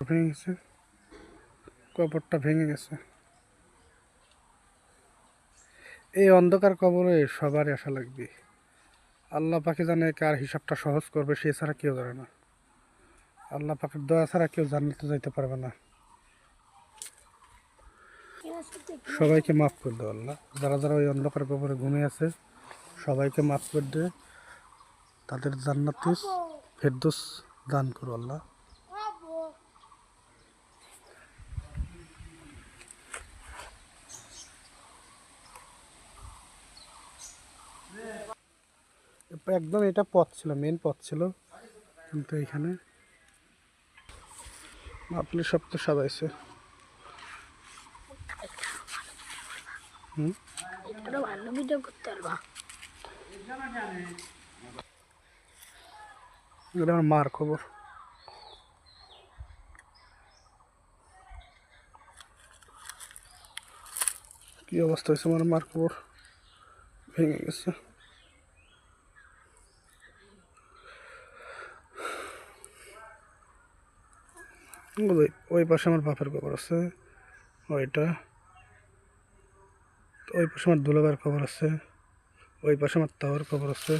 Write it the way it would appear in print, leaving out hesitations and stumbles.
ভেঙে গেছে, কবরটা ভেঙে গেছে। এই অন্ধকার কবরে সবারই আসা লাগবে। আল্লাহ পাকে জানে কার হিসাবটা সহজ করবে, সে ছাড়া কেউ জানে না। আল্লাহ পাকের দয়া ছাড়া কেউ জান্নাতে যাইতে পারবে না। সবাইকে মাফ করে দেও আল্লাহ। যারা যারা ওই অন্ধকার কবরে ঘুমিয়ে আছে সবাইকে মাফ করে দে, তাদের জান্নাতুল ফেরদৌস দান করো আল্লাহ। একদম এটা পথ ছিল, মেন পথ ছিল, কিন্তু এখানে আপনি সব তো সাজাইছে। ভালো ভিডিও করতে পারবা। এটা আমার মার খবর। কি অবস্থা হয়েছে আমার মার খবর, ভেঙে গেছে। ওই পাশে আমার বাপের খবর আছে, ওইটা ওই পাশে আমার দুলাভাইয়ের খবর আছে, ওই পাশে আমার তাওয়ার খবর আছে।